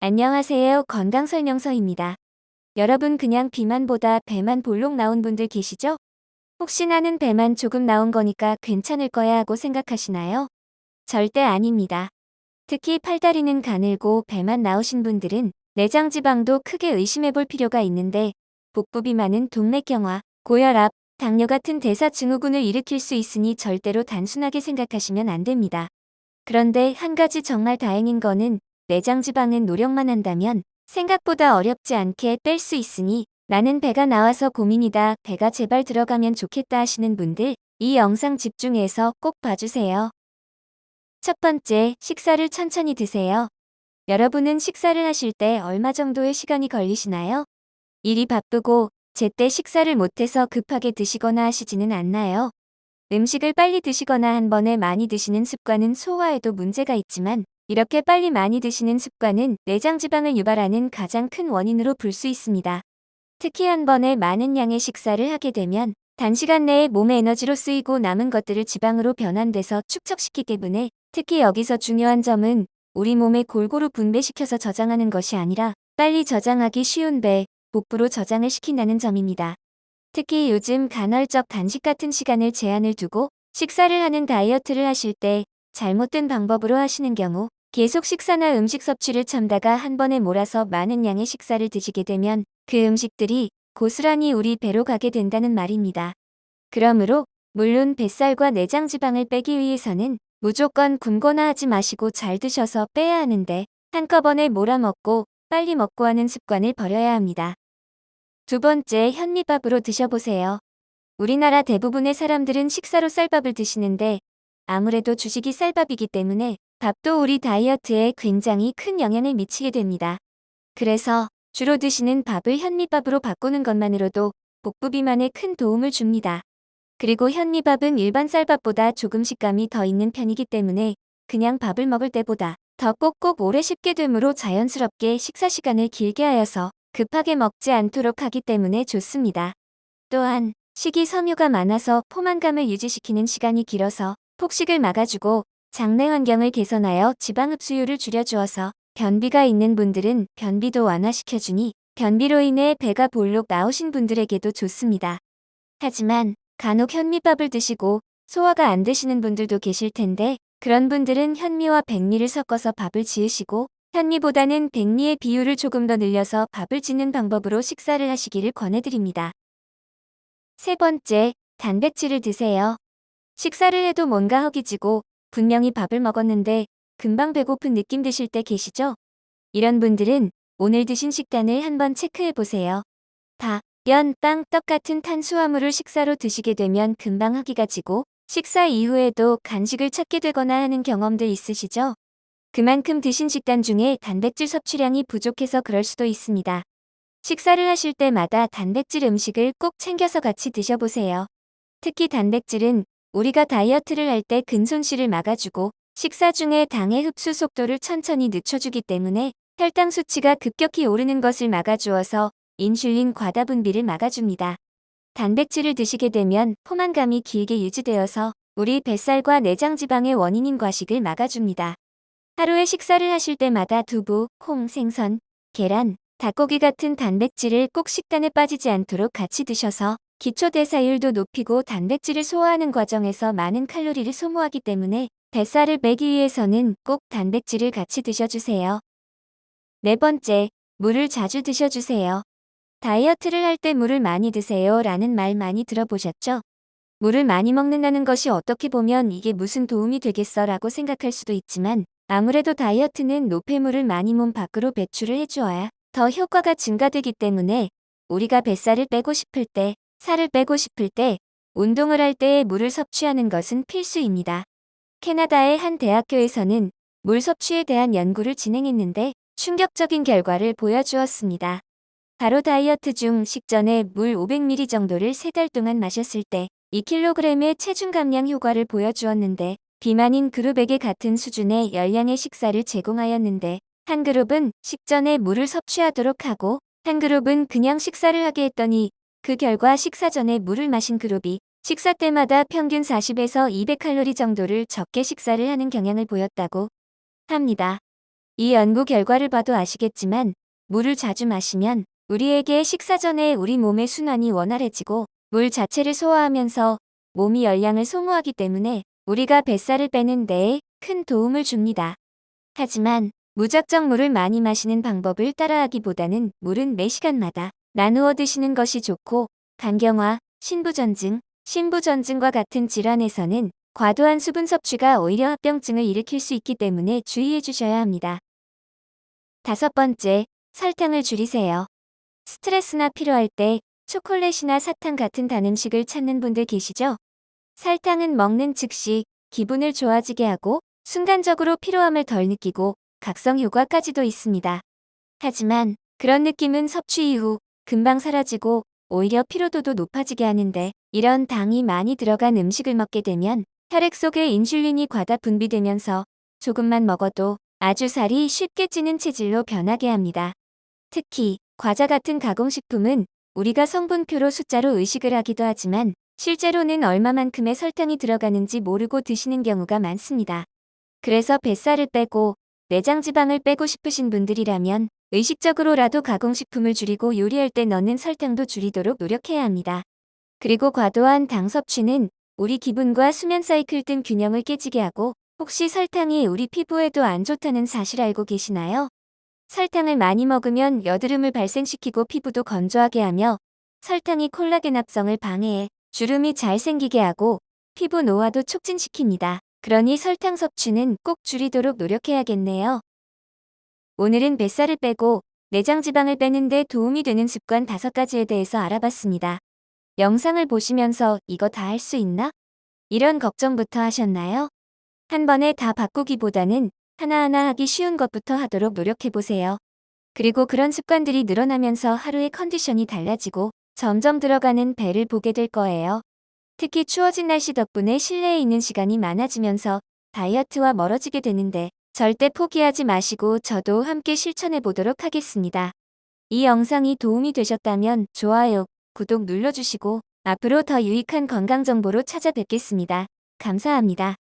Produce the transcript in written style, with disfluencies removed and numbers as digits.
안녕하세요. 건강설명서입니다. 여러분 그냥 비만보다 배만 볼록 나온 분들 계시죠? 혹시 나는 배만 조금 나온 거니까 괜찮을 거야 하고 생각하시나요? 절대 아닙니다. 특히 팔다리는 가늘고 배만 나오신 분들은 내장 지방도 크게 의심해 볼 필요가 있는데 복부 비만은 동맥경화, 고혈압, 당뇨 같은 대사증후군을 일으킬 수 있으니 절대로 단순하게 생각하시면 안 됩니다. 그런데 한 가지 정말 다행인 거는 내장 지방은 노력만 한다면 생각보다 어렵지 않게 뺄 수 있으니 나는 배가 나와서 고민이다, 배가 제발 들어가면 좋겠다 하시는 분들 이 영상 집중해서 꼭 봐주세요. 첫 번째, 식사를 천천히 드세요. 여러분은 식사를 하실 때 얼마 정도의 시간이 걸리시나요? 일이 바쁘고 제때 식사를 못해서 급하게 드시거나 하시지는 않나요? 음식을 빨리 드시거나 한 번에 많이 드시는 습관은 소화에도 문제가 있지만 이렇게 빨리 많이 드시는 습관은 내장 지방을 유발하는 가장 큰 원인으로 볼 수 있습니다. 특히 한 번에 많은 양의 식사를 하게 되면 단시간 내에 몸의 에너지로 쓰이고 남은 것들을 지방으로 변환돼서 축적시키기 때문에 특히 여기서 중요한 점은 우리 몸에 골고루 분배시켜서 저장하는 것이 아니라 빨리 저장하기 쉬운 배, 복부로 저장을 시킨다는 점입니다. 특히 요즘 간헐적 단식 같은 시간을 제한을 두고 식사를 하는 다이어트를 하실 때 잘못된 방법으로 하시는 경우 계속 식사나 음식 섭취를 참다가 한 번에 몰아서 많은 양의 식사를 드시게 되면 그 음식들이 고스란히 우리 배로 가게 된다는 말입니다. 그러므로 물론 뱃살과 내장 지방을 빼기 위해서는 무조건 굶거나 하지 마시고 잘 드셔서 빼야 하는데 한꺼번에 몰아먹고 빨리 먹고 하는 습관을 버려야 합니다. 두 번째, 현미밥으로 드셔보세요. 우리나라 대부분의 사람들은 식사로 쌀밥을 드시는데 아무래도 주식이 쌀밥이기 때문에 밥도 우리 다이어트에 굉장히 큰 영향을 미치게 됩니다. 그래서 주로 드시는 밥을 현미밥으로 바꾸는 것만으로도 복부 비만에 큰 도움을 줍니다. 그리고 현미밥은 일반 쌀밥보다 조금 식감이 더 있는 편이기 때문에 그냥 밥을 먹을 때보다 더 꼭꼭 오래 씹게 되므로 자연스럽게 식사 시간을 길게 하여서 급하게 먹지 않도록 하기 때문에 좋습니다. 또한 식이섬유가 많아서 포만감을 유지시키는 시간이 길어서 폭식을 막아주고 장내 환경을 개선하여 지방 흡수율을 줄여주어서 변비가 있는 분들은 변비도 완화시켜주니 변비로 인해 배가 볼록 나오신 분들에게도 좋습니다. 하지만 간혹 현미밥을 드시고 소화가 안 되시는 분들도 계실 텐데 그런 분들은 현미와 백미를 섞어서 밥을 지으시고 현미보다는 백미의 비율을 조금 더 늘려서 밥을 짓는 방법으로 식사를 하시기를 권해드립니다. 세 번째, 단백질을 드세요. 식사를 해도 뭔가 허기지고 분명히 밥을 먹었는데 금방 배고픈 느낌 드실 때 계시죠? 이런 분들은 오늘 드신 식단을 한번 체크해 보세요. 밥, 면, 빵, 떡 같은 탄수화물을 식사로 드시게 되면 금방 허기가 지고 식사 이후에도 간식을 찾게 되거나 하는 경험들 있으시죠? 그만큼 드신 식단 중에 단백질 섭취량이 부족해서 그럴 수도 있습니다. 식사를 하실 때마다 단백질 음식을 꼭 챙겨서 같이 드셔보세요. 특히 단백질은 우리가 다이어트를 할 때 근손실을 막아주고 식사 중에 당의 흡수 속도를 천천히 늦춰주기 때문에 혈당 수치가 급격히 오르는 것을 막아주어서 인슐린 과다 분비를 막아줍니다. 단백질을 드시게 되면 포만감이 길게 유지되어서 우리 뱃살과 내장 지방의 원인인 과식을 막아줍니다. 하루에 식사를 하실 때마다 두부, 콩, 생선, 계란, 닭고기 같은 단백질을 꼭 식단에 빠지지 않도록 같이 드셔서 기초 대사율도 높이고 단백질을 소화하는 과정에서 많은 칼로리를 소모하기 때문에 뱃살을 빼기 위해서는 꼭 단백질을 같이 드셔주세요. 네 번째, 물을 자주 드셔주세요. 다이어트를 할 때 물을 많이 드세요 라는 말 많이 들어보셨죠? 물을 많이 먹는다는 것이 어떻게 보면 이게 무슨 도움이 되겠어 라고 생각할 수도 있지만 아무래도 다이어트는 노폐물을 많이 몸 밖으로 배출을 해주어야 더 효과가 증가되기 때문에 우리가 뱃살을 빼고 싶을 때, 살을 빼고 싶을 때, 운동을 할 때에 물을 섭취하는 것은 필수입니다. 캐나다의 한 대학교에서는 물 섭취에 대한 연구를 진행했는데 충격적인 결과를 보여주었습니다. 바로 다이어트 중 식전에 물 500ml 정도를 3달 동안 마셨을 때 2kg의 체중 감량 효과를 보여주었는데 비만인 그룹에게 같은 수준의 열량의 식사를 제공하였는데 한 그룹은 식전에 물을 섭취하도록 하고 한 그룹은 그냥 식사를 하게 했더니 그 결과 식사 전에 물을 마신 그룹이 식사 때마다 평균 40에서 200칼로리 정도를 적게 식사를 하는 경향을 보였다고 합니다. 이 연구 결과를 봐도 아시겠지만 물을 자주 마시면 우리에게 식사 전에 우리 몸의 순환이 원활해지고 물 자체를 소화하면서 몸이 열량을 소모하기 때문에 우리가 뱃살을 빼는 데에 큰 도움을 줍니다. 하지만 무작정 물을 많이 마시는 방법을 따라하기보다는 물은 매 시간마다 나누어 드시는 것이 좋고 간경화, 신부전증과 같은 질환에서는 과도한 수분 섭취가 오히려 합병증을 일으킬 수 있기 때문에 주의해 주셔야 합니다. 5번째, 설탕을 줄이세요. 스트레스나 피로할 때 초콜릿이나 사탕 같은 단 음식을 찾는 분들 계시죠? 설탕은 먹는 즉시 기분을 좋아지게 하고 순간적으로 피로함을 덜 느끼고 각성 효과까지도 있습니다. 하지만 그런 느낌은 섭취 이후 금방 사라지고 오히려 피로도도 높아지게 하는데 이런 당이 많이 들어간 음식을 먹게 되면 혈액 속에 인슐린이 과다 분비되면서 조금만 먹어도 아주 살이 쉽게 찌는 체질로 변하게 합니다. 특히 과자 같은 가공식품은 우리가 성분표로 숫자로 의식을 하기도 하지만 실제로는 얼마만큼의 설탕이 들어가는지 모르고 드시는 경우가 많습니다. 그래서 뱃살을 빼고 내장 지방을 빼고 싶으신 분들이라면 의식적으로라도 가공식품을 줄이고 요리할 때 넣는 설탕도 줄이도록 노력해야 합니다. 그리고 과도한 당 섭취는 우리 기분과 수면 사이클 등 균형을 깨지게 하고 혹시 설탕이 우리 피부에도 안 좋다는 사실 알고 계시나요? 설탕을 많이 먹으면 여드름을 발생시키고 피부도 건조하게 하며 설탕이 콜라겐 합성을 방해해 주름이 잘 생기게 하고 피부 노화도 촉진시킵니다. 그러니 설탕 섭취는 꼭 줄이도록 노력해야겠네요. 오늘은 뱃살을 빼고 내장 지방을 빼는 데 도움이 되는 습관 5가지에 대해서 알아봤습니다. 영상을 보시면서 이거 다 할 수 있나? 이런 걱정부터 하셨나요? 한 번에 다 바꾸기보다는 하나하나 하기 쉬운 것부터 하도록 노력해보세요. 그리고 그런 습관들이 늘어나면서 하루의 컨디션이 달라지고 점점 들어가는 배를 보게 될 거예요. 특히 추워진 날씨 덕분에 실내에 있는 시간이 많아지면서 다이어트와 멀어지게 되는데 절대 포기하지 마시고 저도 함께 실천해 보도록 하겠습니다. 이 영상이 도움이 되셨다면 좋아요, 구독 눌러주시고 앞으로 더 유익한 건강 정보로 찾아뵙겠습니다. 감사합니다.